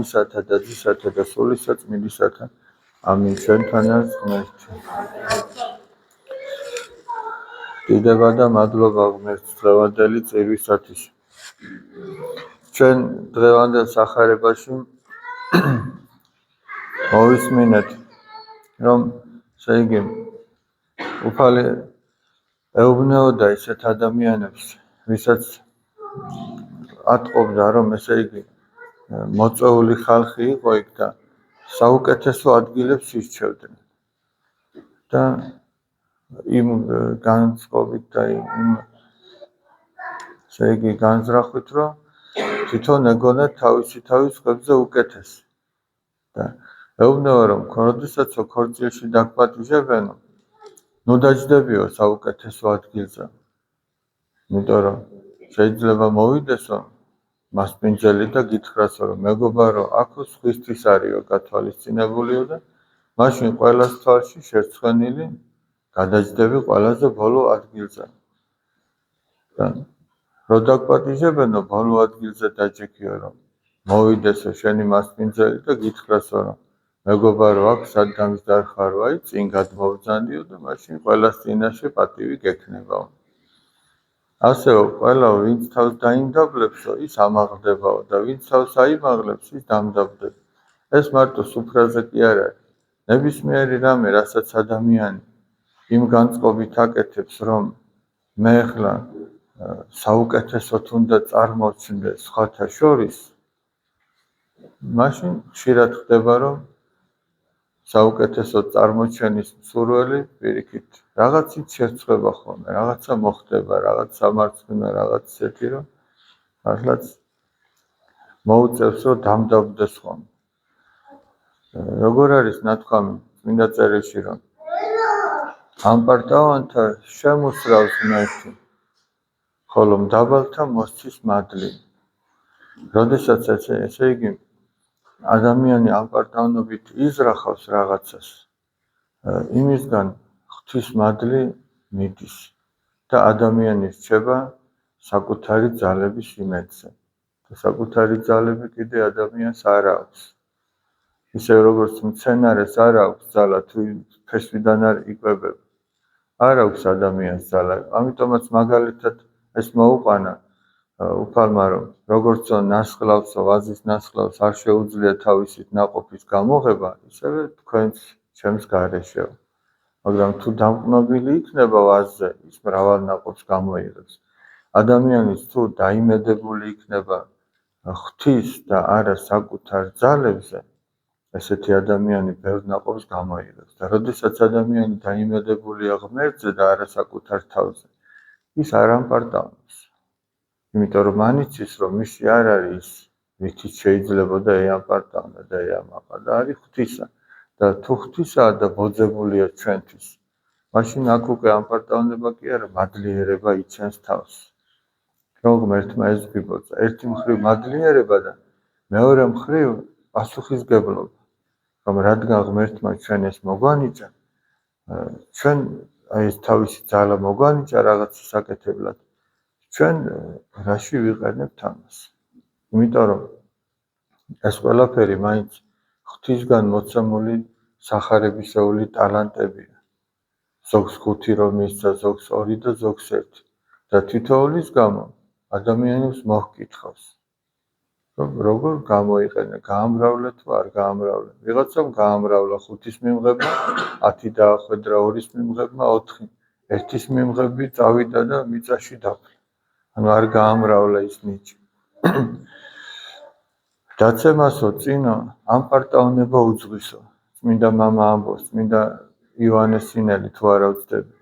ისათა და ძისათა და სულისა წმინდისათა. ამინ. ჩვენთან არის ღმერთი. დიდება და მადლობა ღმერთს დღევანდელი წირვისათვის. ჩვენ დღევანდელ სახარებაში მოვისმინეთ, რომ ესე იგი უფალი ეუბნეოდა ისეთ ადამიანებს, ვისაც ატყობდა, რომ ესე იგი მოწვეული ხალხი იყო იქ და საუკეთესო ადგილებს ირჩევდნენ. და იმ განწყობით და იმ ესე იგი განზრახვით, რომ თვითონ ეგონათ თავის ხებზე უკეთესი. და ეუბნება, რომ როდესაც ქორწილში დაგპატიჟებენო, ნუ დაჯდებიო საუკეთესო ადგილზე. იმიტომ რომ შეიძლება მოვიდესო მასპინძელი და გითხრასო, რომ მეგობარო, აქო სხვისთვის არისო გათვალისწინებულიო და მაშინ ყველას თვალში შერცხვენილი გადაჯდები ყველაზე ბოლო ადგილზე. და რო დაგპატიჟებენო, ბოლო ადგილზე დაჯექიო, რომ მოვიდესო შენი მასპინძელი და გითხრასო, რომ მეგობარო, აქ სადგამის დარხარო, აი წინ გადმოვბრძანდიო და მაშინ ყველას წინაშე პატივი გექნებაო. ასევე ყველა ვინც თავს დაიმდაბლებსო, ის ამაღლდებაო და ვინც თავს აიმაღლებს, ის დამდაბდება. ეს მარტო სუფრაზე კი არ არის. ნებისმიერი რამე, რასაც ადამიანი იმ განწყობით აკეთებს, რომ მე ახლა საუკეთესოდ უნდა წარმოვჩნდე სხვათა შორის, მაშინ ხშირად ხდება, რომ საუკეთესოდ წარმოჩენის მსურველი პირიქით რაღაცით შერწყება ხოლმე, რაღაცა მოხდება, რაღაც სამარცხვინო, რაღაც ისეთი, რომ ახლაც მოუწევს, რომ დამდაბდეს ხოლმე. როგორ არის ნათქვამი წმინდა წერილში, რომ ამპარტავანთა შემოსრავს ღმერთი, ხოლო მდაბალთა მოსცის მადლი. როდესაც ესე იგი ადამიანი ამპარტავნობით იზრახავს რაღაცას, იმისგან ღვთის მადლი მიდის და ადამიანი რჩება საკუთარი ძალების იმედზე. და საკუთარი ძალები კიდე ადამიანს არ აქვს. ისე როგორც მცენარეს არ აქვს ძალა თუ ფესვიდან არ იკვებება. არ აქვს ადამიანს ძალა. ამიტომაც მაგალითად ეს მოუყვანა უფალმა, რომ როგორც ნასხლავსო, ვაზის ნასხლავს არ შეუძლია თავისით ნაყოფის გამოღება, ისევე თქვენს ჩემს გარეშეო. მაგრამ თუ დამყნობილი იქნება ვაზზე, ის მრავალ ნაყოფს გამოიღებს. ადამიანის თუ დაიმედებული იქნება ღვთის და არა საკუთარ ძალებზე, ესეთი ადამიანი ბევრ ნაყოფს გამოიღებს. და როდესაც ადამიანი დაიმედებულია ღმერთზე და არა საკუთარ თავზე, ის არ ამპარტავნებს. იმიტომ რომ მან იცის, რომ მისი არ არის ვითიც შეიძლება და ეამპარტავნა და ეამაყა და არის ღვთისა. და თუ ღვთისაა და ბოძებულია ჩვენთვის, მაშინ აქ უკვე ამპარტავნება კი არა, მადლიერება იცენს თავს. რომ ღმერთმა ეს გვიბოძა. ერთი მხრივ მადლიერება და მეორე მხრივ პასუხისგებლობა. რომ რადგან ღმერთმა ჩვენ ეს მოგვანიჭა, ჩვენ აი ეს თავისი ძალა მოგვანიჭა რაღაც საკეთებლად, ჩვენ რაში ვიყენებთ ამას. იმიტომ რომ ეს ყველაფერი მაინც ღვთისგან მოცემული სახარებისეული ტალანტებია. ზოგს 5 რომ მისცა, ზოგს 2 და ზოგს 1. და თითოეულის გამო ადამიანებს მოჰკითხავს, რომ როგორ გამოიყენე, გაამრავლე თუ არ გაამრავლე. ვიღაცამ გაამრავლა 5-ის მიმღებმა, 10 დაახვედრა 2-ის მიმღებმა, 4. 1-ის მიმღები წავიდა და მიწაში დაფლა. ანუ არ გაამრავლა ის ნიჭი. დაცემასო წინო ამპარტავნება უძღვისო. წმინდა მამა ამბობს, წმინდა იოანეს სინელი თუ არა ვწდები.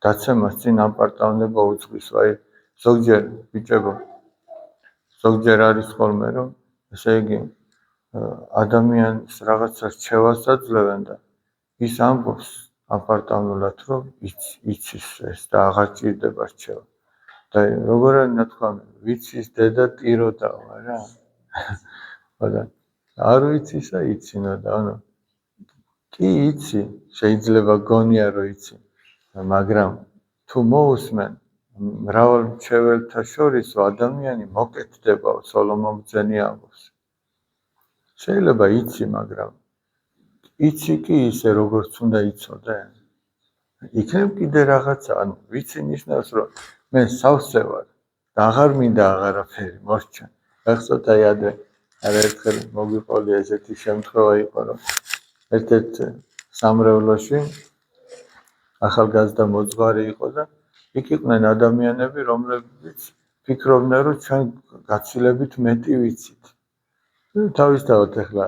დაცემას წინ ამპარტავნება უძღვისო. აი ზოგჯერ ბიჭებო, ზოგჯერ არის ხოლმე, რომ ესე იგი ადამიანს რაღაცა რჩევას აძლევენ და ის ამბობს ამპარტავნულად, რომ იცის ეს და აღარ ჭირდება რჩევა. და როგორ არის ნათქვამი, ვიცის დედა ტიროდაო, არა? მაგრამ არ ვიცისა იცინო და ანუ კი იცი, შეიძლება გონია რომ იცი, მაგრამ თუ მოусმენ მრავალ მრჩეველთა შორისო ადამიანი მოკეთდებაო, სოლომონ ბრძენი ამბობს. შეიძლება იცი, მაგრამ იცი კი ისე როგორც უნდა იცოდე. იქნებ კიდე რაღაცა, ანუ ვიცი ნიშნავს, რომ მე სავსე ვარ და აღარ მინდა აღარაფერი მოსჩა. ახსოვთ აი ადრე არაერთხელ მოგვიყოლია ესეთი შემთხვევა იყო, რომ ერთ-ერთ სამრევლოში ახალგაზრდა მოძღვარი იყო და იქ იყვნენ ადამიანები, რომლებიც ფიქრობდნენ, რომ ჩვენ გაცილებით მეტი ვიცით. თავისთავად ახლა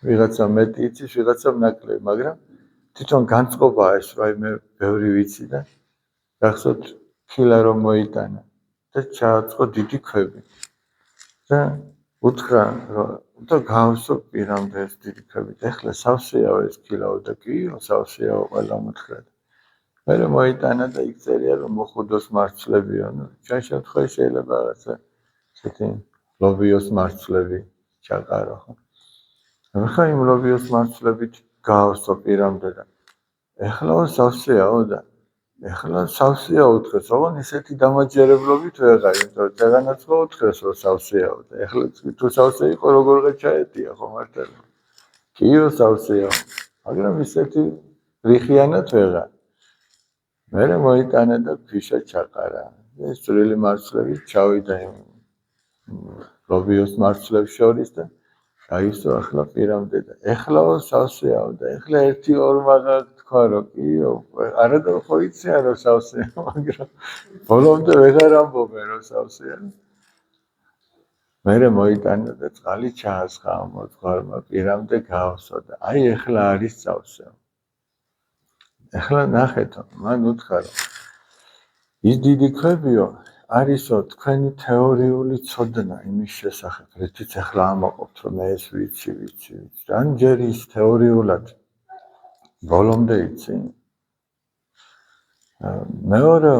ვიღაცა მეტი იცის, ვიღაცა ნაკლები, მაგრამ თვითონ განწყობაა ეს, რომ აი მე ბევრი ვიცი და გახსოვთ ფილა რომ მოიტანა და ჩააწყო დიდი ქვები. და უთხრა, რომ და გავსო პირამდე ეს დიდი ქვები. ეხლა სავსეაო ეს ფილაო და კიო, სავსეაო ყველა მოთხრა. მერე მოიტანა და იქ წერია, რომ მოხუდოს მარცვლებიო. ჩვენ შემთხვევაში შეიძლება რაღაცა ესეთი ლობიოს მარცვლები ჩაყარო, ხო? ახლა იმ ლობიოს მარცვლებით გავსო პირამდე და ეხლა სავსეაო და ეხლა სავსეაო უთხრეს, ოღონ ისეთი დამაჯერებლობით ვეღარ, იმიტომ რომ წეგანაც ხო უთხრეს, რომ სავსეაო და ეხლა თუ სავსე იყო, როგორღა ჩაეტია ხო მართლა? კიო სავსეაო, მაგრამ ისეთი რიხიანად ვეღარ. მერე მოიტანა და ფიშა ჩაყარა. ეს წვრილი მარცვლებით ჩავიდა იმ ლობიოს მარცვლებს შორის და გაისო ახლა პირამდე და ეხლაო სავსეაო და ეხლა 1-2 მაგალ თქვა რომ კიო არადა ხო იციან რომ სავსეა მაგრამ ბოლომდე ვეღარ ამბობენ რომ სავსეა მერე მოიტანა და წყალი ჩაასხა მოძღვარმა პირამდე გავსო და აი ეხლა არის სავსეა ეხლა ნახეთო მან უთხრა რომ ის დიდი ქვებიო არისო თქვენი თეორიული ცოდნა იმის შესახებ, რითიც ახლა ამაყობთ, რომ მე ეს ვიცი. ან ჯერ ის თეორიულად ბოლომდე იცი. მეორე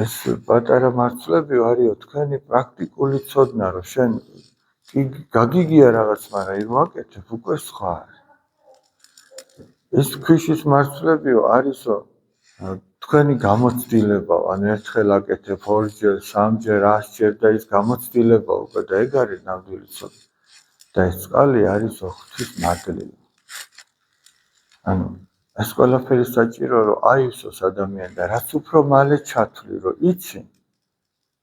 ეს პატარა მარცვლებიო არისო თქვენი პრაქტიკული ცოდნა, რომ შენ გაგიგია რაღაც, მაგრამ იმ ვაკეთებ უკვე სხვა არის. ეს ქვიშის მარცვლებიო არისო თქვენი გამოცდილება, ანუ ერთხელ აკეთებ, ორჯერ, სამჯერ, 100ჯერ და ის გამოცდილება უკვე და ეგ არის ნამდვილი ცოდნა. და ეს წყალი არის ღვთის მადლილი. ანუ ეს ყველაფერი საჭირო, რომ აივსოს ადამიანი და რაც უფრო მალე ჩათვლი, რომ იცი,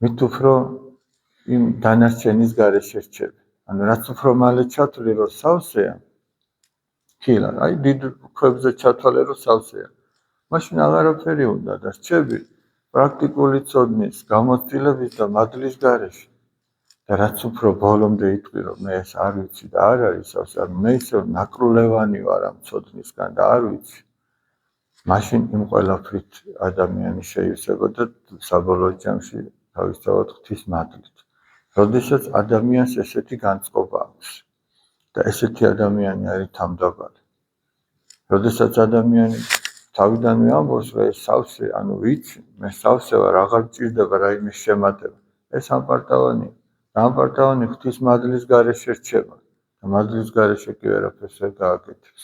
მით უფრო იმ დანარჩენის გარეშე რჩები. ანუ რაც უფრო მალე ჩათვლი, რომ სავსეა, ქილა, აი დიდ ქვებზე ჩათვალე, რომ სავსეა. მაშინ აღარაფერი უნდა და რჩები პრაქტიკული ცოდნის, გამოცდილების და მადლის გარეშე. და რაც უფრო ბოლომდე იტყვი, რომ მე ეს არ ვიცი და არ არის სავსე, ანუ მე ისე ნაკრულევანი ვარ ამ ცოდნისგან და არ ვიცი. მაშინ იმ ყველაფრით ადამიანი შეივსებოდა საბოლოო ჯამში თავისთავად ღვთის მადლით. როდესაც ადამიანს ესეთი განწყობა აქვს და ესეთი ადამიანი არის თავმდაბალი. როდესაც ადამიანი თავიდანვე ამბობს, რომ ეს სავსე, ანუ ვიცი, მე სავსე ვარ, აღარ მჭირდება რაიმე შემატება. ეს ამპარტავანია. ამპარტავანი ღვთის მადლის გარეშე რჩება და მადლის გარეშე კი ვერაფერს ვერ გააკეთებს.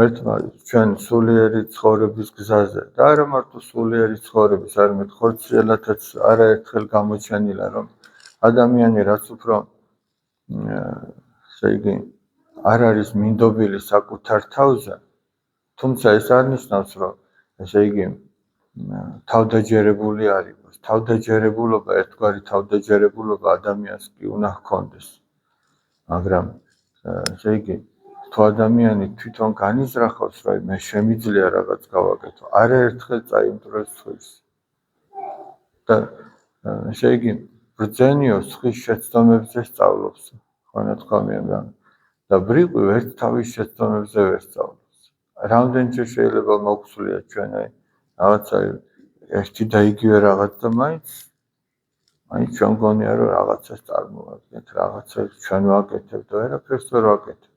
ერთმა ჩვენ სულიერი ცხოვრების გზაზე და არა მარტო სულიერი ცხოვრების, არამედ ხორციელათაც არაერთხელ გამოჩენილა, რომ ადამიანი რაც უფრო ესე იგი არ არის მინდობილი საკუთარ თავზე, თუმცა ეს არ ნიშნავს, რომ ესე იგი თავდაჯერებული არ იყოს. თავდაჯერებულობა, ერთგვარი თავდაჯერებულობა ადამიანს კი უნდა ჰქონდეს. მაგრამ ესე იგი თუ ადამიანი თვითონ განიზრახავს, რომ მე შემიძლია რაღაც გავაკეთო, არაერთხელ წაიმტვრევს სხვის. და ესე იგი ბრძენიო სხვის შეცდომებზე სწავლობს, ხონათქვამია და ბრიყვი ერთ თავის შეცდომებზე ვერ სწავლობს. რამდენჯერ შეიძლება მოგვსულია ჩვენ აი რაღაცა ერთი და იგივე რაღაც და მაინც ჩვენ მგონია რომ რაღაცას წარმოვადგენთ, რაღაცას ჩვენ ვაკეთებთ და ვერაფერს ვერ ვაკეთებთ.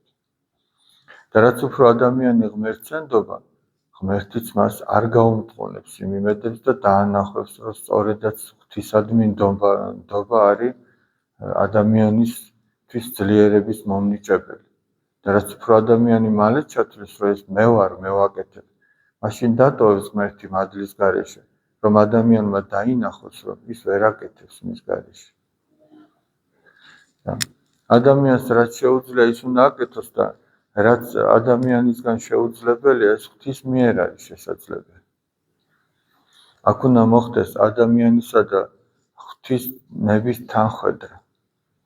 და რაც უფრო ადამიანი ღმერთცენდობა, ღმერთიც მას არ გაუმტყუნებს იმ იმედებს და დაანახავს, რომ სწორედაც ღვთისადმი ნდობა არის ადამიანისთვის ძლიერების მომნიჭებელი. და რაც უფრო ადამიანი მალე ჩათვლის, რომ ეს მე ვარ, მე ვაკეთებ, მაშინ დატოვებს ღმერთი მადლის გარეშე, რომ ადამიანმა დაინახოს, რომ ის ვერ აკეთებს მის გარეშე. ადამიანს რაც შეუძლია ის უნდა აკეთოს და რაც ადამიანისგან შეუძლებელია ეს ღვთის მიერ არის შესაძლებელი. აქ უნდა მოხდეს ადამიანისა და ღვთის ნების თანხვედრა.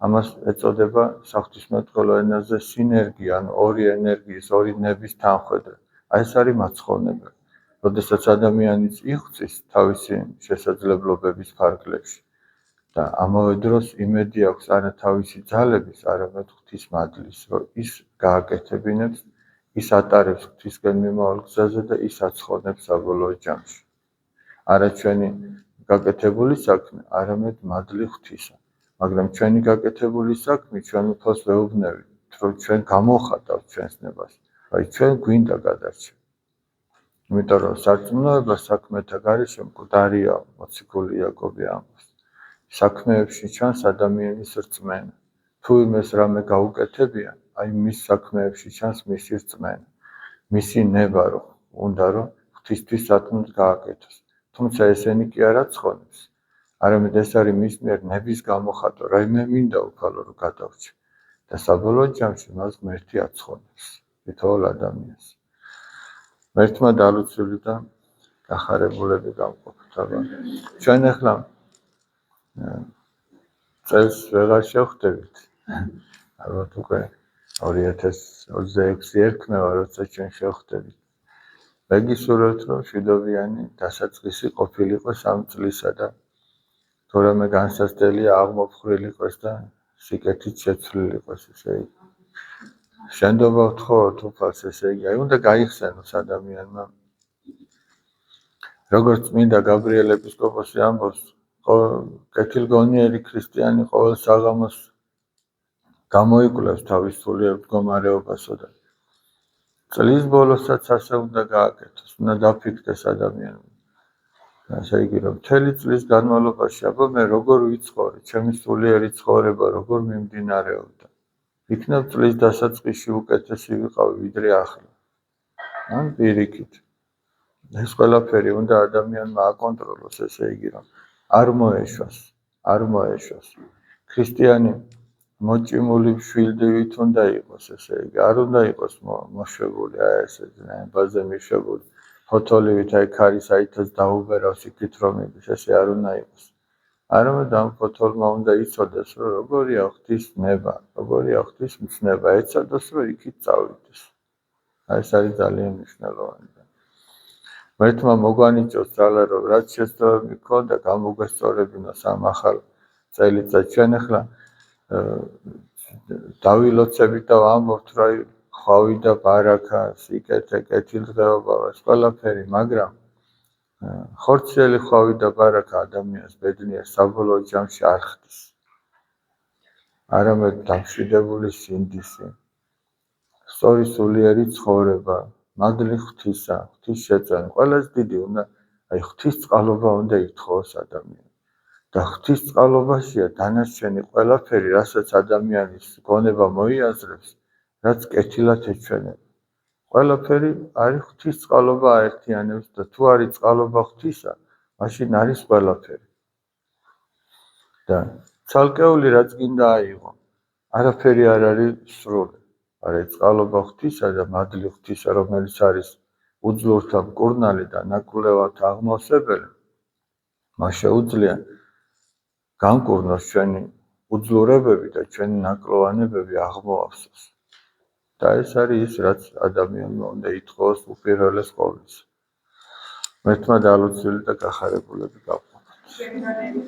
ამას ეწოდება საღვთისმეტყველო ენაზე სინერგია, ანუ ორი ენერგიის, ორი ნების თანხვედრა. აი ეს არის მაცხოვნებელი. როდესაც ადამიანის იღწვის თავისი შესაძლებლობების ფარგლებში და ამავე დროს იმედი აქვს არა თავისი ძალების, არამედ ღვთის მადლის, რომ ის გააკეთებინებს, ის ატარებს ღვთისგან მიმავალ გზაზე და ის აცხოვნებს საბოლოო ჯამში. არა ჩვენი გაკეთებული საქმე, არამედ მადლი ღვთისა. მაგრამ ჩვენი გაკეთებული საქმე ჩვენ უფალს ვეუბნებით, რომ ჩვენ გამოვხატავთ ჩვენს ნებას, აი ჩვენ გვინდა გადარჩევა. იმიტომ რომ სარწმუნოება საქმეთა გარეშე მკვდარია, მოციქული იაკობი ამბობს. საქმეებში ჩანს ადამიანის რწმენა. თუ იმეს რამე გაუკეთებია, აი მის საქმეებში ჩანს მისი რწმენა. მისი ნება რომ უნდა რომ ღვთისთვის სათნოდ გააკეთოს. თუმცა ესენი კი არ აცხონებს. არამედ ეს არის მის მიერ ნების გამოხატვა, რაიმე მინდა უფალო რომ გადავრჩე. და საბოლოო ჯამში მას ღმერთი აცხონებს თითოეულ ადამიანს. ღმერთმა დალუცული და გახარებულები გავყოფთ. ჩვენ ახლა წელს ვეღარ შევხვდებით. ალბათ უკვე 2026 ერქმევა, როცა ჩვენ შევხვდებით. მე გისურვებთ, რომ მშვიდობიანი დასაწყისი ყოფილიყო ამ წლისა და თუ რამე განსაცდელია აღმოფხრილი იყოს და სიკეთით შეცვლილი იყოს, ესე იგი. შენდობა ვთხოვოთ უფალს, ესე იგი, აი უნდა გაიხსენოს ადამიანმა. როგორც წმინდა გაბრიელ ეპისკოპოსი ამბობს, კეთილგონიერი ქრისტიანი ყოველ საღამოს გამოიკვლევს თავის სულიერ მდგომარეობასო და წლის ბოლოსაც ასე უნდა გააკეთოს, უნდა დაფიქრდეს ადამიანმა. ასე იგი, რომ მთელი წლის განმავლობაში აბა მე როგორ ვიცხოვრე, ჩემი სულიერი ცხოვრება როგორ მიმდინარეობდა. იქნებ წლის დასაწყისში უკეთესი ვიყავი, ვიდრე ახლა. ან პირიქით. ეს ყველაფერი უნდა ადამიანმა აკონტროლოს, ესე იგი, რომ არ მოეშვას. ქრისტიანი მოჭიმული მშვილდივით უნდა იყოს, ესე იგი, არ უნდა იყოს მოშვებული, აი ესე ნებაზე მიშვებული, ფოთოლივით, აი ქარის აითაც დაუბერავს იქით რომ მიდის, ესე არ უნდა იყოს. არამედ ამ ფოთოლმა უნდა იცოდეს, რომ როგორია ღვთის ნება, როგორია ღვთის მცნება, ეცადოს, რომ იქით წავიდეს. აი ეს არის ძალიან მნიშვნელოვანი. ღმერთმა მოგვანიჭოს ძალა, რომ რაც შესწორებები გქონდა, გამოგვესწორებინოს ამ ახალ წელიწადს. ჩვენ ახლა დავილოცებით და ვამბობთ, რომ ხვავი და ბარაქა, სიკეთე, კეთილდღეობა, ეს ყველაფერი, მაგრამ ხორციელი ხვავი და ბარაქა ადამიანს ბედნიერს საბოლოო ჯამში არ ხდის. არამედ დამშვიდებული სინდისი, სწორი სულიერი ცხოვრება, მადლი ღვთისა, ღვთის შეწყვეტა, ყველაზე დიდი უნდა, აი ღვთის წყალობა უნდა ითხოვოს ადამიანს. და ღვთის წყალობაშია დანარჩენი ყველაფერი, რასაც ადამიანის გონება მოიაზრებს, რაც კეთილად ეჩვენება. ყველაფერი არის ღვთის წყალობა აერთიანებს და თუ არის წყალობა ღვთისა, მაშინ არის ყველაფერი. და ცალკეული რაც გინდა აიღო, არაფერი არ არის სრული. არის წყალობა ღვთისა და მადლი ღვთისა, რომელიც არის უძლურთა მკურნალი და ნაკვლევათა აღმავსებელი, მას შეუძლია განკურნოს ჩვენი უძლურებები და ჩვენი ნაკლოვანებები აღმოავსოს. და ეს არის ის, რაც ადამიანმა უნდა ითხოვოს უპირველეს ყოვლისა. ღმერთმა დალუცილი და გახარებულები გავყოფოთ.